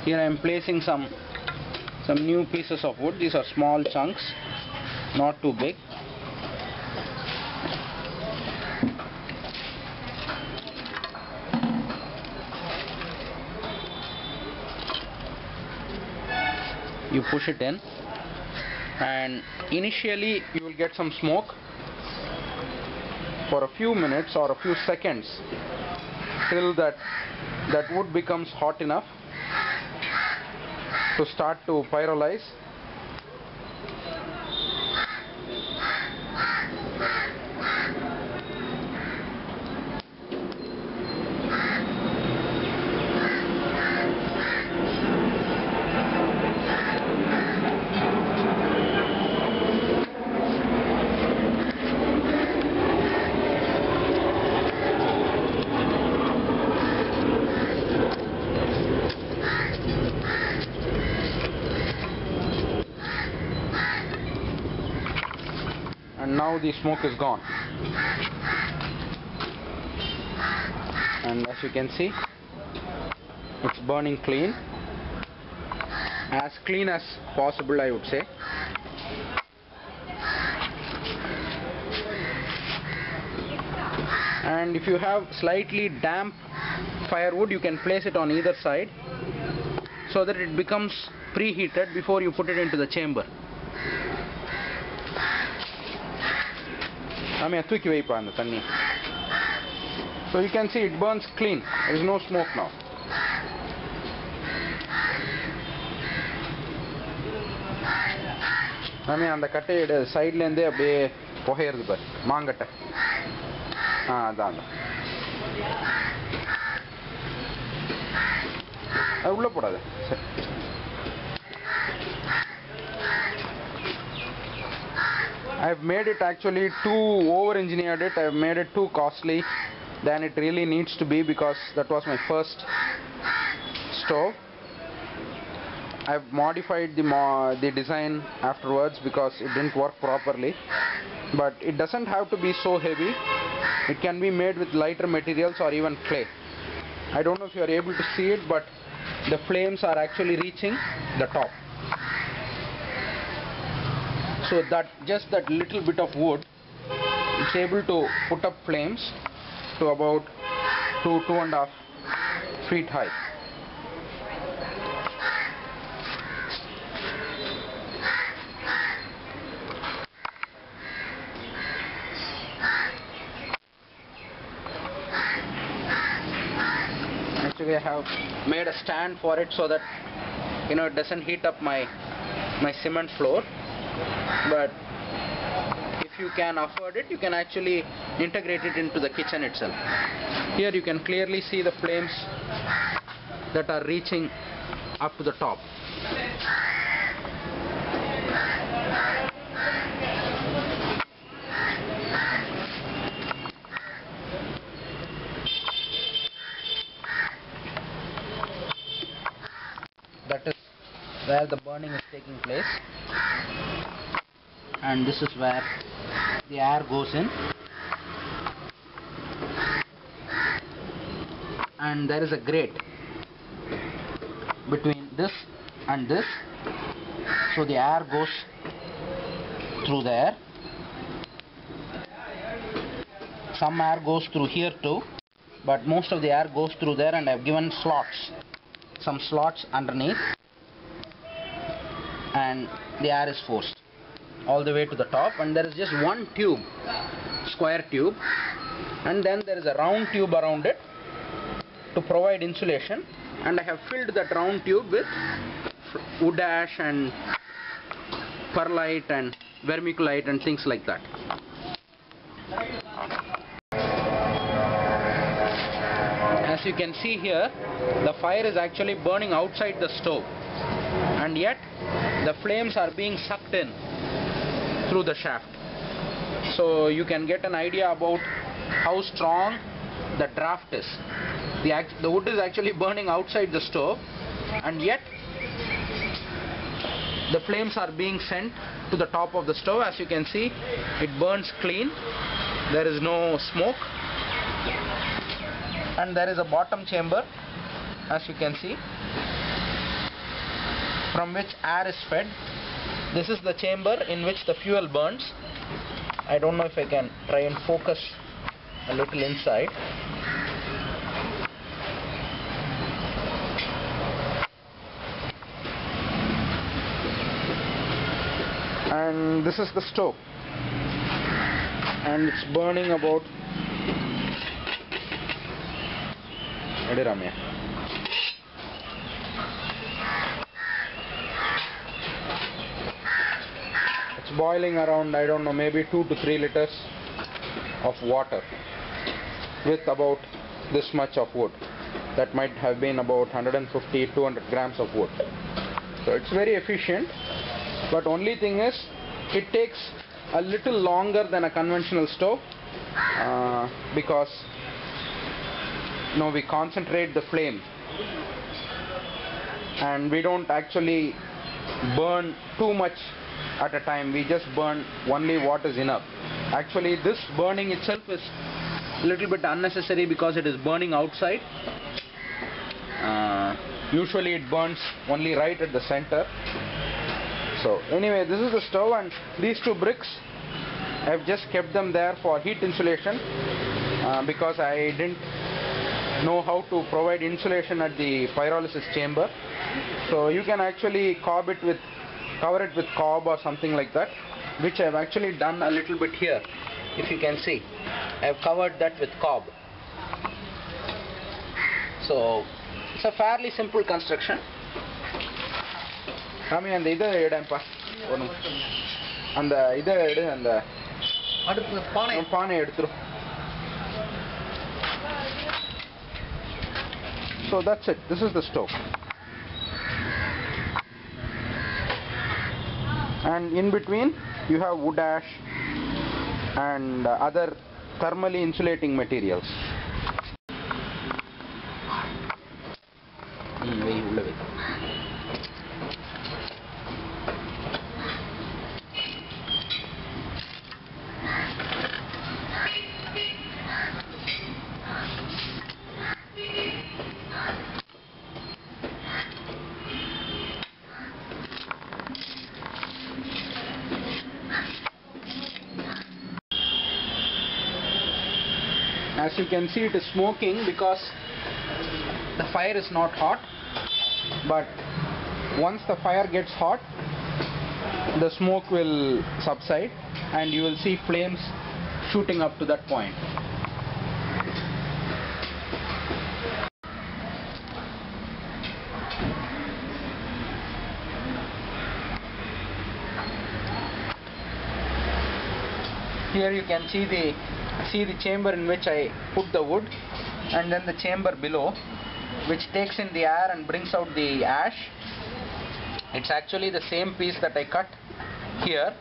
Here I am placing some new pieces of wood. These are small chunks, not too big. You push it in, and initially you will get some smoke for a few minutes or a few seconds till that wood becomes hot enough to start to pyrolyze. And now the smoke is gone, and as you can see, it's burning clean, as clean as possible, I would say. And if you have slightly damp firewood, you can place it on either side so that it becomes preheated before you put it into the chamber. So you can see it burns clean. There is no smoke now. அந்த கட்டையோட சைடுல இருந்தே அப்படியே புகையிறது பாரு, மாங்கட்டை. அதான் அது உள்ள போடாது. I've made it actually too over-engineered it. I've made it too costly than it really needs to be, because that was my first stove. I've modified the design afterwards because it didn't work properly. But it doesn't have to be so heavy. It can be made with lighter materials or even clay. I don't know if you are able to see it, but the flames are actually reaching the top. So that just that little bit of wood, it's able to put up flames to about 2.5 feet high. Actually, I have made a stand for it so that it doesn't heat up my cement floor. But if you can afford it, you can actually integrate it into the kitchen itself. Here you can clearly see the flames that are reaching up to the top. That is where the burning is taking place, and this is where the air goes in, and there is a grate between this and this, so the air goes through there. Some air goes through here too, but most of the air goes through there, and I have given slots, some slots underneath, and the air is forced all the way to the top. And there is just one tube, square tube, and then there is a round tube around it to provide insulation, and I have filled that round tube with wood ash and perlite and vermiculite and things like that. As you can see here, the fire is actually burning outside the stove, and yet the flames are being sucked in through the shaft. So you can get an idea about how strong the draft is. The wood is actually burning outside the stove, and yet the flames are being sent to the top of the stove. As you can see, it burns clean. There is no smoke, and there is a bottom chamber, as you can see, from which air is fed. This is the chamber in which the fuel burns. I don't know if I can try and focus a little inside. And this is the stove, and it's burning about it's boiling around, I don't know, maybe 2 to 3 liters of water with about this much of wood. That might have been about 150-200 grams of wood. So it's very efficient, but only thing is it takes a little longer than a conventional stove because we concentrate the flame and we don't actually burn too much at a time. We just burn only what is enough. Actually, this burning itself is a little bit unnecessary because it is burning outside. Usually it burns only right at the center. So anyway, this is the stove, and these 2 bricks I've just kept them there for heat insulation because I didn't know how to provide insulation at the pyrolysis chamber. So you can actually cover it with cob or something like that, which I've actually done a little bit here. If you can see, I've covered that with cob. So it's a fairly simple construction. Rami, and the edampa and the so that's it. This is the stove, and in between you have wood ash and other thermally insulating materials. As you can see, it is smoking because the fire is not hot, but once the fire gets hot, the smoke will subside and you will see flames shooting up to that point. Here you can see the chamber in which I put the wood, and then the chamber below which takes in the air and brings out the ash. It's actually the same piece that I cut here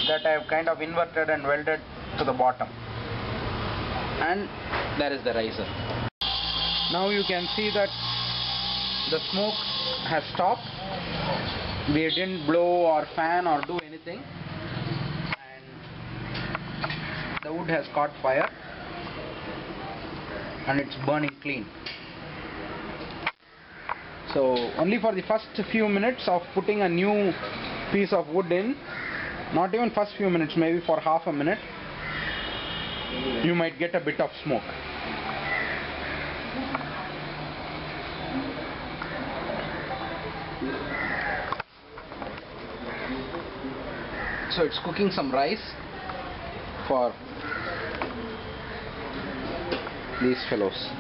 that I have kind of inverted and welded to the bottom, and there is the riser. Now you can see that the smoke has stopped. We didn't blow or fan or do anything, the wood has caught fire and it's burning clean. So only for the first few minutes of putting a new piece of wood in, not even first few minutes, maybe for half a minute, you might get a bit of smoke. So it's cooking some rice for these fellows.